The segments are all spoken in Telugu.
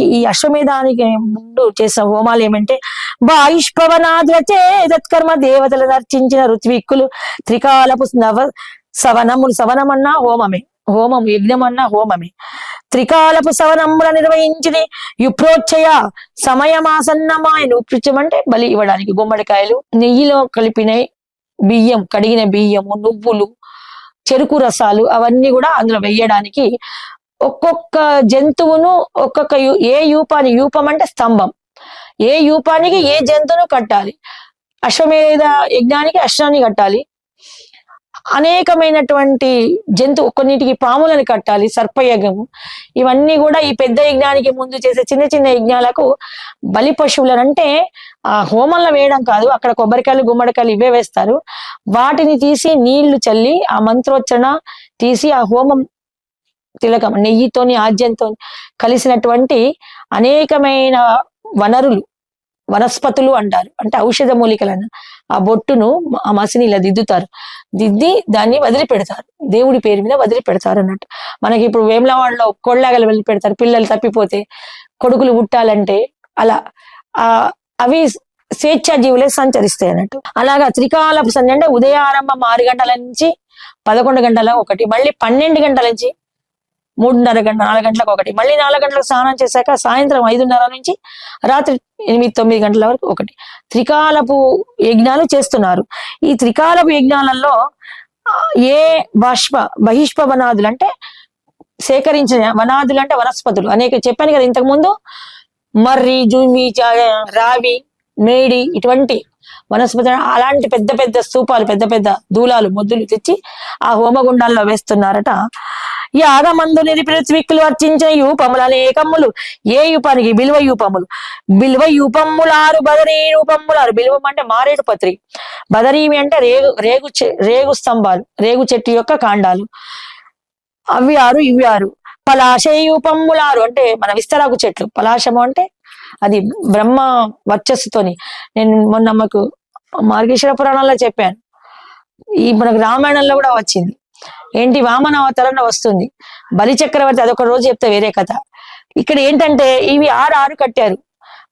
యజ్ఞానికి ఈ అశ్వమేధానికి ముందు చేసిన హోమాలు ఏమంటే బాయిష్పవనాద్రచే తత్కర్మ దేవతలను అర్చించిన ఋత్విక్కులు త్రికాలపు సవనములు, సవనమన్నా హోమమే, హోమం యజ్ఞమన్నా హోమమే, త్రికాలపు సవనముల నిర్వహించిన యుప్రోచ్చయ సమయమాసన్నమాయను. ఉపృచ్చమంటే బలి ఇవ్వడానికి గుమ్మడికాయలు, నెయ్యిలో కలిపిన బియ్యం, కడిగిన బియ్యము, నువ్వులు, చెరుకు రసాలు అవన్నీ కూడా అందులో వెయ్యడానికి ఒక్కొక్క జంతువును ఒక్కొక్క ఏ యూపాన్ని, యూపం అంటే స్తంభం, ఏ యూపానికి ఏ జంతువును కట్టాలి. అశ్వమేధ యజ్ఞానికి అశ్వాన్ని కట్టాలి, అనేకమైనటువంటి జంతువు, కొన్నిటికి పాములను కట్టాలి, సర్పయజ్ఞము. ఇవన్నీ కూడా ఈ పెద్ద యజ్ఞానికి ముందు చేసే చిన్న చిన్న యజ్ఞాలకు బలి పశువులను అంటే ఆ హోమంలో వేయడం కాదు, అక్కడ కొబ్బరికాయలు గుమ్మడికాయలు ఇవే వేస్తారు. వాటిని తీసి నీళ్లు చల్లి ఆ మంత్రోచ్చరణ తీసి ఆ హోమం తిలకం నెయ్యితోని ఆజ్యంతో కలిసినటువంటి అనేకమైన వనరులు, వనస్పతులు అంటారు, అంటే ఔషధ మూలికలను ఆ బొట్టును ఆ మసిని ఇలా దిద్దుతారు, దిద్ది దాన్ని వదిలిపెడతారు, దేవుడి పేరు మీద వదిలిపెడతారు అన్నట్టు. మనకి ఇప్పుడు వేములవాడలో కొళ్ళాగలు వదిలిపెడతారు, పిల్లలు తప్పిపోతే, కొడుకులు పుట్టాలంటే అలా అవి స్వేచ్ఛా జీవులే సంచరిస్తాయి అన్నట్టు. అలాగా త్రికాలపు సంధ్య అంటే ఉదయారంభం 6 గంటల నుంచి 11 గంటల ఒకటి, మళ్ళీ 12 గంటల నుంచి 3:30 గంటల 4 గంటలకు ఒకటి, మళ్ళీ 4 గంటలకు స్నానం చేశాక సాయంత్రం 5:30 నుంచి రాత్రి 8-9 గంటల వరకు ఒకటి త్రికాలపు యజ్ఞాలు చేస్తున్నారు. ఈ త్రికాలపు యజ్ఞాలలో ఏ బహిష్ప వనాదులు అంటే సేకరించిన వనాదులు అంటే వనస్పతులు అనేక చెప్పాను కదా ఇంతకు ముందు, మర్రి, జూమి, రావి, మేడి ఇటువంటి వనస్పతి, అలాంటి పెద్ద పెద్ద స్తూపాలు, పెద్ద పెద్ద దూలాలు, మొద్దులు తెచ్చి ఆ హోమగుండాల్లో వేస్తున్నారట. యాగమందు నిరిపిత్విక్కులు అర్చించిన యూపములు అనేకమ్ములు, ఏ యూపానికి బిల్వ యూపములు, బిల్వ యూపమ్ములారు, బదరీ రూపమ్ములారు. బిల్వం అంటే మారేడు పత్రి, బదరీవి అంటే రేగు స్తంభాలు, రేగు చెట్టు యొక్క కాండాలు, అవి 6 ఇవి 6. పలాశయూపమ్ములారు అంటే మన విస్తరాకు చెట్లు, పలాశము అంటే అది బ్రహ్మ వర్చస్సుతోని. నేను మొన్న మాకు మార్గేశ్వర పురాణంలో చెప్పాను, ఈ మనకు రామాయణంలో కూడా వచ్చింది ఏంటి, వామన అవతారంలో వస్తుంది బలి చక్రవర్తి, అదొక రోజు చెప్తే వేరే కథ. ఇక్కడ ఏంటంటే ఇవి 6 కట్టారు.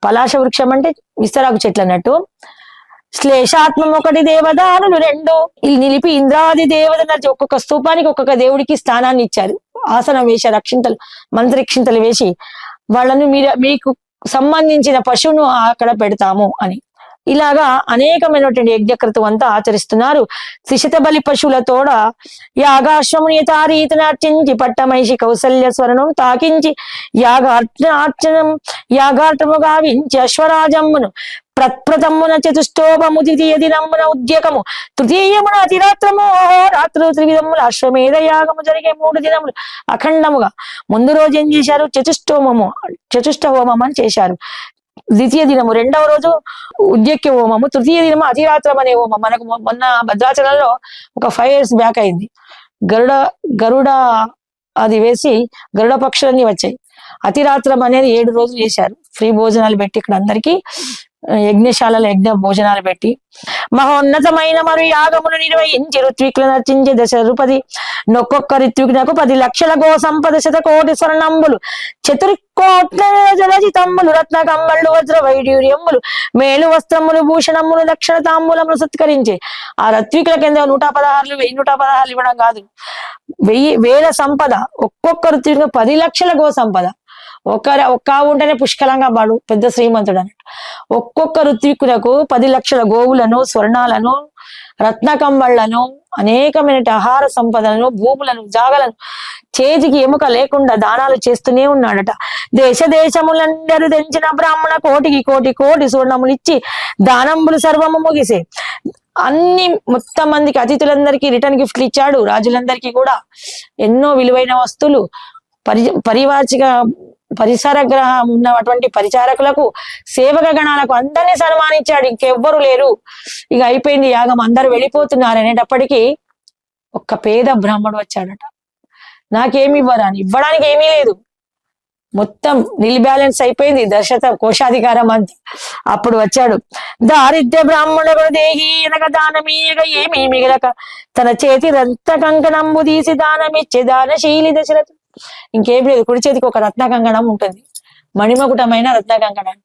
పలాశ వృక్షం అంటే విస్తరాకు చెట్లు అన్నట్టు, శ్లేషాత్మం 1 దేవదానులు 2 ఇది నిలిపి ఇంద్రాది దేవత, ఒక్కొక్క స్తూపానికి ఒక్కొక్క దేవుడికి స్థానాన్ని ఇచ్చారు. ఆసనం వేశారు, అక్షింతలు మంత్రక్షింతలు వేసి వాళ్ళను మీకు సంబంధించిన పశువును అక్కడ పెడతాము అని. ఇలాగా అనేకమైనటువంటి యజ్ఞకృతం అంతా ఆచరిస్తున్నారు. త్రిశత బలి పశువులతోడ యాగాశ్వముని తారీతను అర్చించి పట్టమైషి కౌసల్య స్వరణం తాకించి యాగార్టము గావించి అశ్వరాజమ్మును ప్రప్రథమున చతుష్టోపము, ద్వితీయ దినమున ఉద్యకము, తృతీయమున అతిరాత్రము, రాత్రులు త్రివిధములు అశ్వమేధ యాగము జరిగే 3 దినములు అఖండముగా. ముందు రోజు ఏం చేశారు, చతుష్ట హోమం అని చేశారు. ద్వితీయ దినము 2వ రోజు ఉద్యక్య హోమము, తృతీయ దినము అతిరాత్రం అనే హోమం. మనకు మొన్న భద్రాచలంలో ఒక 5 years బ్యాక్ అయింది, గరుడ అది వేసి గరుడ పక్షులన్నీ వచ్చాయి. అతిరాత్రం అనేది 7 రోజులు చేశారు, ఫ్రీ భోజనాలు పెట్టి ఇక్కడ అందరికీ యజ్ఞశాలలో యజ్ఞ భోజనాలు పెట్టి మహోన్నతమైన మరియు యాగములు నిర్వహించి ఋత్వికులను నర్చించే 10 నొక్కొక్క ఋత్వికునకు 10 లక్షల గో సంపద 100 కోటి స్వర్ణంబులు 4 కోట్ల జలజితమ్ములు రత్న కమ్మళ్ళు వజ్ర వైడ్యూర్యములు మేలు వస్త్రములు భూషణములు లక్షణ తాంబూలములు సత్కరించి ఆ ఋత్వికుల కింద 116 1116 ఇవ్వడం కాదు, 1000 సంపద. ఒక్కొక్క ఋత్వికులకు 10 లక్షల గో సంపద. ఒక్క ఉంటేనే పుష్కలంగా వాడు పెద్ద శ్రీమంతుడు అన్నట్టు. ఒక్కొక్క ఋత్వికులకు 10 లక్షల గోవులను, స్వర్ణాలను, రత్నకంబళ్లను, అనేకమైన ఆహార సంపదలను, భూములను, జాగలను, చేతికి ఎముక లేకుండా దానాలు చేస్తూనే ఉన్నాడట. దేశములందరూ తెంచిన బ్రాహ్మణ కోటి స్వర్ణములు ఇచ్చి దానంబులు సర్వము ముగిసే. అన్ని మొత్తం మందికి అతిథులందరికీ రిటర్న్ గిఫ్ట్లు ఇచ్చాడు. రాజులందరికీ కూడా ఎన్నో విలువైన వస్తువులు, పరిసర గ్రహం ఉన్నటువంటి పరిచారకులకు, సేవక గణాలకు అందరినీ సన్మానించాడు. ఇంకెవ్వరు లేరు, ఇక అయిపోయింది యాగం, అందరూ వెళ్ళిపోతున్నారు అనేటప్పటికీ ఒక్క పేద బ్రాహ్మడు వచ్చాడట. నాకేమి ఇవ్వరా అని. ఇవ్వడానికి ఏమీ లేదు, మొత్తం నిల్ బ్యాలెన్స్ అయిపోయింది, కోశాధికారం అంతా. అప్పుడు వచ్చాడు. దారిద్ర్య బ్రాహ్మణుడు దేహి అనక దానమీయక ఏమీ మిగలక తన చేతి రత్న కంకణంబు తీసి దానమిచ్చే దానశీలి దశరథుడు. ఇంకేం లేదు, కుడి చేతికి ఒక రత్న కంకణం ఉంటుంది, మణిమకుటమైన రత్న కంకణాన్ని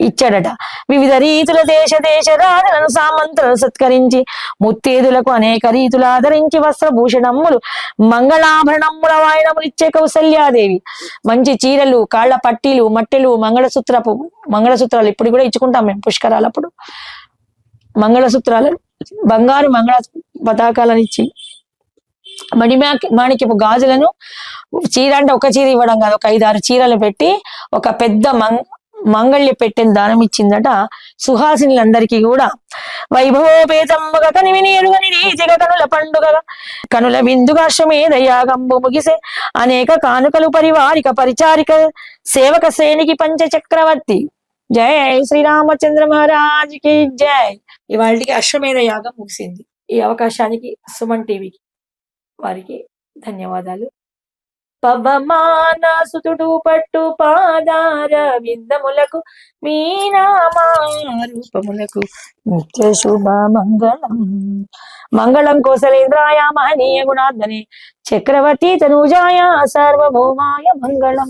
ఇచ్చాడట. వివిధ రీతుల దేశ రాజులను సామంతులను సత్కరించి ముత్తేదులకు అనేక రీతులు ఆదరించి వస్త్రభూషణములు మంగళాభరణముల వాయనములు ఇచ్చే కౌసల్యాదేవి మంచి చీరలు, కాళ్ల పట్టీలు, మట్టెలు, మంగళసూత్రాలు ఇప్పుడు కూడా ఇచ్చుకుంటాం మేము పుష్కరాలప్పుడు. మంగళసూత్రాలు, బంగారు మంగళ పతాకాలను ఇచ్చి మాణిక్యపు గాజులను, చీర అంటే ఒక చీర ఇవ్వడం కాదు, ఒక 5-6 చీరలు పెట్టి ఒక పెద్ద మంగళ్య పెట్టిన దానం ఇచ్చిందట సుహాసినులందరికీ కూడా. వైభవోపేతముగా కనివిని ఎరుగని రీతిగా కనుల పండుగ కనుల విందుగాశ్రమేదయాగంబు ముగిసే అనేక కానుకలు పరివారిక పరిచారిక సేవక శ్రేణికి పంచ చక్రవర్తి. జై శ్రీరామచంద్ర మహారాజ్కి జై. ఇవాళకి అశ్వమేధ యాగం ముగిసింది. ఈ అవకాశానికి సుమన్ టీవీకి వారికి ధన్యవాదాలు. పవమానసుతుడు పట్టు పాదార విందములకు మీనామారూపములకు నిత్య శుభ మంగళం. మంగళం కోసలేంద్రాయ మహనీయ గుణార్ధనే చక్రవర్తి తనూజాయ సార్వభౌమాయ మంగళం.